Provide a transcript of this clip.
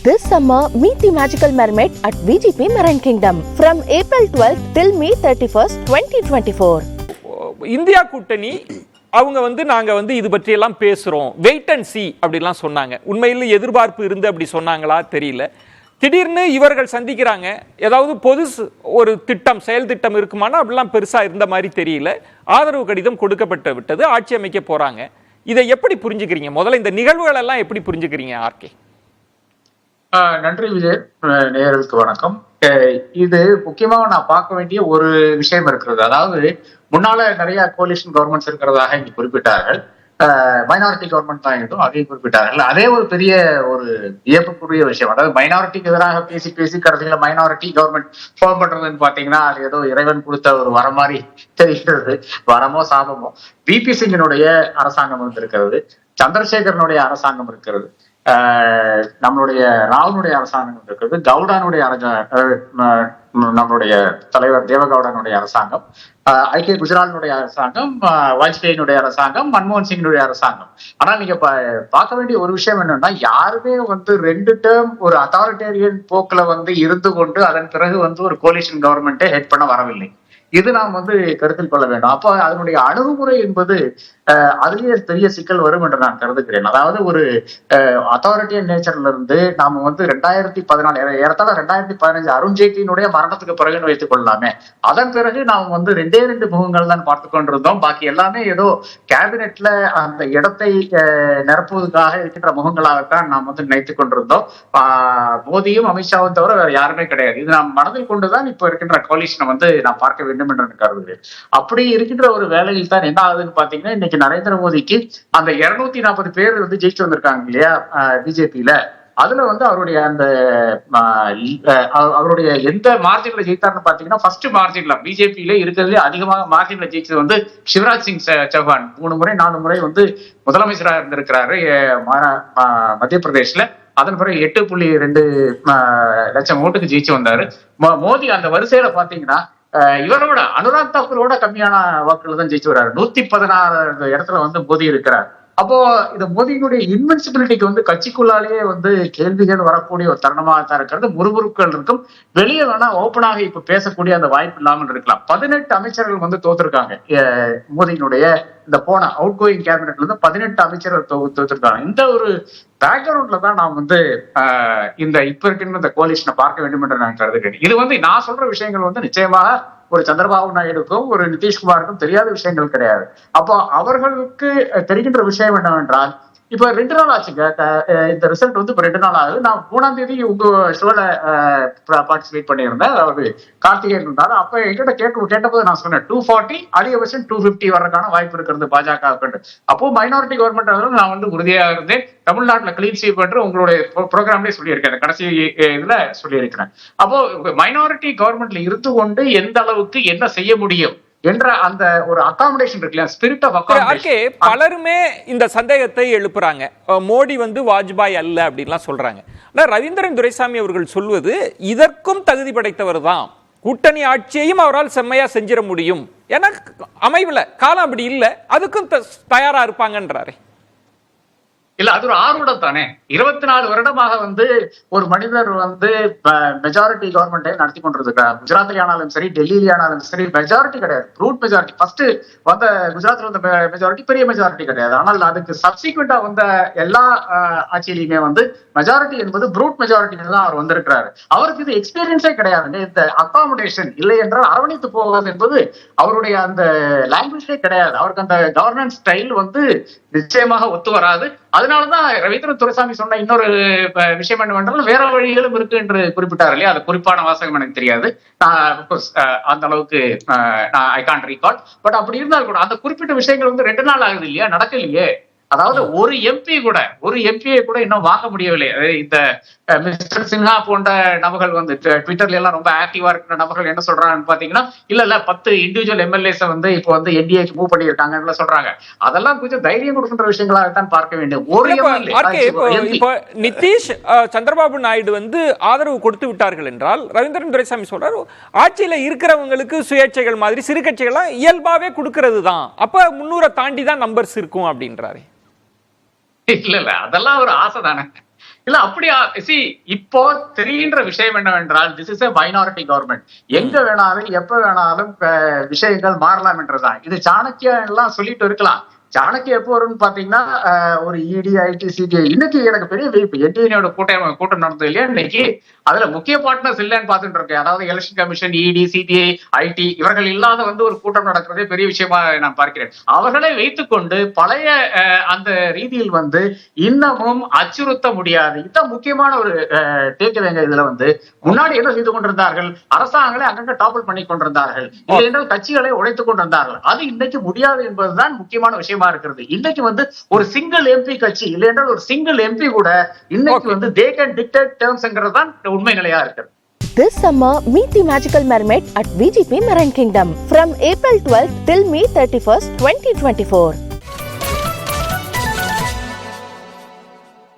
This summer, meet the magical mermaid at VGP Marine Kingdom from April 12th till May 31st, 2024. India கூட்டணி அவங்க நாங்க இது பற்றி எல்லாம் பேசுறோம், வெயிட் அண்ட் சி அப்படிலாம் சொன்னாங்க. உண்மையில் எதிர்பார்ப்பு இருந்து அப்படி சொன்னாங்களா தெரியல. திடீர்னு இவர்கள் சந்திக்கிறாங்க. ஏதாவது பொது ஒரு திட்டம், செயல் திட்டம் இருக்குமானா அப்படிலாம் பெருசா இருந்த மாதிரி தெரியல. ஆதரவு கடிதம் கொடுக்கப்பட்டு விட்டது, ஆட்சி அமைக்க போறாங்க. இதை எப்படி புரிஞ்சுக்கிறீங்க? முதல்ல இந்த நிகழ்வுகள் எல்லாம் எப்படி புரிஞ்சுக்கிறீங்க ஆர்கே? நன்றி விஜய், நேயர்களுக்கு வணக்கம். இது முக்கியமாக நான் பார்க்க வேண்டிய ஒரு விஷயம் இருக்கிறது. அதாவது முன்னால நிறைய கோலிஷன் கவர்மெண்ட்ஸ் இருக்கிறதாக இங்கு குறிப்பிட்டார்கள். மைனாரிட்டி கவர்மெண்ட் தான் என்றும் அதையும் குறிப்பிட்டார்கள். அதே ஒரு பெரிய ஒரு வியப்புக்குரிய விஷயம். அதாவது மைனாரிட்டிக்கு எதிராக பேசி பேசி கடைசியில மைனாரிட்டி கவர்மெண்ட் ஃபார்ம் பண்றதுன்னு பாத்தீங்கன்னா அது ஏதோ இறைவன் கொடுத்த ஒரு வரம் மாதிரி தெரிகிறது. வரமோ சாபமோ. விபி சிங்கினுடைய அரசாங்கம் இருக்கிறது, சந்திரசேகரனுடைய அரசாங்கம் இருக்கிறது, நம்மளுடைய ராவனுடைய அரசாங்கம் இருக்கிறது, கவுடானுடைய நம்மளுடைய தலைவர் தேவகவுடானுடைய அரசாங்கம், ஐக்கிய குஜராத்தினுடைய அரசாங்கம், வாஜ்பாயினுடைய அரசாங்கம், மன்மோகன் சிங்கினுடைய அரசாங்கம். ஆனா நீங்க பார்க்க வேண்டிய ஒரு விஷயம் என்னன்னா, யாருமே 2 டேர்ம் ஒரு அத்தாரிட்டேரியன் போக்குல இருந்து கொண்டு அதன் பிறகு ஒரு கோலிஷன் கவர்மெண்ட்டை ஹெட் பண்ண வரவில்லை. இது நாம் கருத்தில் கொள்ள வேண்டும். அப்போ அதனுடைய அணுகுமுறை என்பது அதுலயே பெரிய சிக்கல் வரும் என்று நான் கருதுகிறேன். அதாவது ஒரு அத்தாரிட்டியன் நேச்சர்ல இருந்து நாம 2014 ஏறத்தாழ 2015 அருண்ஜேட்லியினுடைய மரணத்துக்கு பிறகு வைத்துக் கொள்ளலாமே. அதன் பிறகு நாம் 2 முகங்கள் தான் பார்த்து கொண்டிருந்தோம். பாக்கி எல்லாமே ஏதோ கேபினெட்ல அந்த இடத்தை நிரப்புவதற்காக இருக்கின்ற முகங்களாகத்தான் நாம் நினைத்துக் கொண்டிருந்தோம். மோடியும் அமித்ஷாவும் தவிர வேற யாருமே கிடையாது. இது நாம் மனதில் கொண்டுதான் இப்ப இருக்கின்ற கோலிஷனை நான் பார்க்க வேண்டும் என்று கருதுகிறேன். அப்படி இருக்கின்ற ஒரு வேலையில் தான் என்ன ஆகுதுன்னு பாத்தீங்கன்னா, இன்னைக்கு நரேந்திர மோடிக்கு அந்த 240 பேர் ஜெயிச்சு வந்திருக்காங்க இல்லையா பிஜேபியில. அதுல அவருடைய அந்த அவருடைய எந்த மார்ஜின்ல ஜெயித்தார்னு பாத்தீங்கன்னா, ஃபர்ஸ்ட் மார்ஜின்ல பிஜேபியில இருக்கிறதுலே அதிகமாக மார்ஜின்ல ஜெயிச்சது சிவராஜ் சிங் சௌஹான். 3 முறை 4 முறை முதலமைச்சராக இருந்திருக்கிறாரு மத்திய பிரதேஷ்ல. அதன் பிறகு 8.2 லட்சம் ஓட்டுக்கு ஜெயிச்சு வந்தாரு. மோடி அந்த வரிசையில பாத்தீங்கன்னா இவரோட அனுராக் தாக்கூரோட கம்மியான வாக்குகள் தான் ஜெயிச்சு வர்றாரு. 116 இடத்துல மோடி இருக்கிறார். அப்போ இந்த மோடியினுடைய இன்வென்சிபிலிட்டிக்கு கட்சிக்குள்ளாலேயே கேள்விகள் வரக்கூடிய ஒரு தருணமாக தான் இருக்கிறது. முறுமுறுக்கள் இருக்கும். வெளியே வேணா ஓப்பனாக இப்ப பேசக்கூடிய அந்த வாய்ப்பு இல்லாமல் இருக்கலாம். 18 அமைச்சர்கள் தோத்திருக்காங்க. மோடியினுடைய இந்த போன அவுட் கோயிங் கேபினெட்ல இருந்து 18 அமைச்சர்கள் தோத்திருக்காங்க. இந்த ஒரு பேக்ரவுண்ட்ல தான் நாம் இந்த இப்ப இருக்கின்ற இந்த கோலிஷனை பார்க்க வேண்டும் என்று நான் கருதுகிறேன். இது நான் சொல்ற விஷயங்கள் நிச்சயமாக ஒரு சந்திரபாபு நாயுடுக்கும் ஒரு நிதிஷ்குமாருக்கும் தெரியாத விஷயங்கள் கிடையாது. அப்போ அவர்களுக்கு தெரிகின்ற விஷயம் என்னவென்றால், இப்ப 2 நாள் ஆச்சுங்க இந்த ரிசல்ட் இப்ப 2 நாள் ஆகுது. நான் 3ஆம் தேதி உங்க ஷோல பார்ட்டிசிபேட் பண்ணியிருந்தேன். அதாவது கார்த்திகேயன் இருந்தாரு. அப்ப என்கிட்ட கேட்டபோது நான் சொன்னேன் 240 அதிகபட்சம் 250 வர்றதுக்கான வாய்ப்பு இருக்கிறது பாஜக. அப்போ மைனாரிட்டி கவர்மெண்ட் நான் உறுதியாக இருந்தேன். தமிழ்நாட்டுல கிளீன் ஸ்வீப் என்று உங்களுடைய ப்ரோக்ராம்லயே சொல்லியிருக்கேன், கடைசி இதுல சொல்லியிருக்கிறேன். அப்போ மைனாரிட்டி கவர்மெண்ட்ல இருந்து கொண்டு எந்த அளவுக்கு என்ன செய்ய முடியும் என்ற அந்த ஒரு அகாமடேஷன் இருக்குல்ல, ஸ்பிரிட் ஆஃப் அகாமடேஷன். பலருமே இந்த சந்தேகத்தை எழுப்புறாங்க. மோடி வாஜ்பாய் அல்ல அப்படின்லாம் சொல்றாங்க. ஆனா ரவீந்திரன் துரைசாமி அவர்கள் சொல்வது இதற்கும் தகுதி படைத்தவர் தான், கூட்டணி ஆட்சியையும் அவரால் செம்மையா செஞ்சிட முடியும். ஏன்னா அமைவுல காலம் அப்படி இல்லை, அதுக்கும் தயாரா இருப்பாங்கன்றாரு. இல்ல, அது ஒரு ஆர்வம் தானே. 24 வருடமாக ஒரு மனிதர் மெஜாரிட்டி கவர்மெண்டை நடத்தி கொண்டிருக்கிறார். குஜராத்ல ஆனாலும் சரி, டெல்லியில ஆனாலும் சரி, மெஜாரிட்டி கிடையாது, ப்ரூட் மெஜாரிட்டி. ஃபர்ஸ்ட் குஜராத்ல மெஜாரிட்டி பெரிய மெஜாரிட்டி கிடையாது. ஆனால் அதுக்கு சப்சிக்வெண்டா எல்லா ஆட்சியிலுமே மெஜாரிட்டி என்பது ப்ரூட் மெஜாரிட்டி தான் அவர் வந்திருக்கிறாரு. அவருக்கு இது எக்ஸ்பீரியன்ஸே கிடையாதுங்க. இந்த அகாமடேஷன் இல்லை என்றால் அரவணைத்து போவது என்பது அவருடைய அந்த லாங்குவேஜே கிடையாது. அவருக்கு அந்த கவர்னன்ஸ் ஸ்டைல் நிச்சயமாக ஒத்து வராது. அதனாலதான் ரவீந்திரன் துரைசாமி சொன்ன இன்னொரு விஷயம் என்னவென்றால், வேற வழிகளும் இருக்கு என்று குறிப்பிட்டார் இல்லையா. அது குறிப்பான வாசகம் எனக்கு தெரியாது, அந்த அளவுக்கு ஐ கான்ட் ரீகால். பட் அப்படி இருந்தால் கூட அந்த குறிப்பிட்ட விஷயங்கள் 2 நாள் ஆகுது இல்லையா, நடக்கலையே. அதாவது ஒரு எம்பியை கூட இன்னும் வாங்க முடியவில்லை. இந்த மிஸ்டர் சின்ஹா போன்ற நபர்கள் ட்விட்டர்ல எல்லாம் ரொம்ப ஆக்டிவா இருக்கிற நபர்கள் என்ன சொல்றாங்கன்னு பாத்தீங்கன்னா, இல்ல 10 இண்டிவிஜுவல் எம்எல்ஏஸ் இப்போ என்டிஏக்கு மூவ் பண்ணியிருக்காங்க சொல்றாங்க. அதெல்லாம் கொஞ்சம் தைரியம் கொடுக்கின்ற விஷயங்களாகத்தான் பார்க்க வேண்டும். ஒரு இப்ப நிதிஷ் சந்திரபாபு நாயுடு ஆதரவு கொடுத்து விட்டார்கள் என்றால், ரவீந்திரன் துரைசாமி சொல்றாரு ஆட்சியில இருக்கிறவங்களுக்கு சுயேட்சைகள் மாதிரி சிறு கட்சிகள்லாம் இயல்பாவே கொடுக்கறது தான், அப்ப 300 தாண்டி தான் நம்பர்ஸ் இருக்கும் அப்படின்றாரு. இல்ல அதெல்லாம் ஒரு ஆசை தானே. இல்ல அப்படியா இப்போ தெரிகின்ற விஷயம் என்னவென்றால் this is a minority government. எங்க வேணாலும் எப்ப வேணாலும் விஷயங்கள் மாறலாம் என்றுதான். இது சாணக்கியா எல்லாம் சொல்லிட்டு இருக்கலாம். சாணக்கிய எப்போ வரும்னு பாத்தீங்கன்னா ஒரு இடி ஐடி சிபிஐ இன்னைக்கு எனக்கு பெரிய விருப்பு என்டிஏனோட கூட்டம் நடந்தது இல்லையா இன்னைக்கு. அதுல முக்கிய பார்ட்னர்ஸ் இல்லைன்னு பாத்துட்டு இருக்கேன். அதாவது எலெக்ஷன் கமிஷன், இடி, சிபிஐ, ஐடி இவர்கள் இல்லாத ஒரு கூட்டம் நடக்கிறதே பெரிய விஷயமா நான் பார்க்கிறேன். அவர்களை வைத்துக்கொண்டு பழைய அந்த ரீதியில் இன்னமும் அச்சுறுத்த முடியாது. இதுதான் முக்கியமான ஒரு டேக்அவேங்க. இதுல முன்னாடி என்ன செய்து கொண்டிருந்தார்கள், அரசாங்கங்களை அங்கங்க டாப்பிள் பண்ணி கொண்டிருந்தார்கள், இல்லை என்றால் கட்சிகளை உடைத்துக் கொண்டிருந்தார்கள். அது இன்னைக்கு முடியாது என்பதுதான் முக்கியமான விஷயமா இருக்கிறது. இன்னைக்கு ஒரு சிங்கிள் எம்பி கட்சி இல்லை என்றால் ஒரு சிங்கிள் எம்பி கூட இன்னைக்கு they can dictate terms தான் உண்மை நிலையா இருக்கிறது. This summer, meet the magical mermaid at VGP Marine Kingdom from April 12th till May 31st, 2024.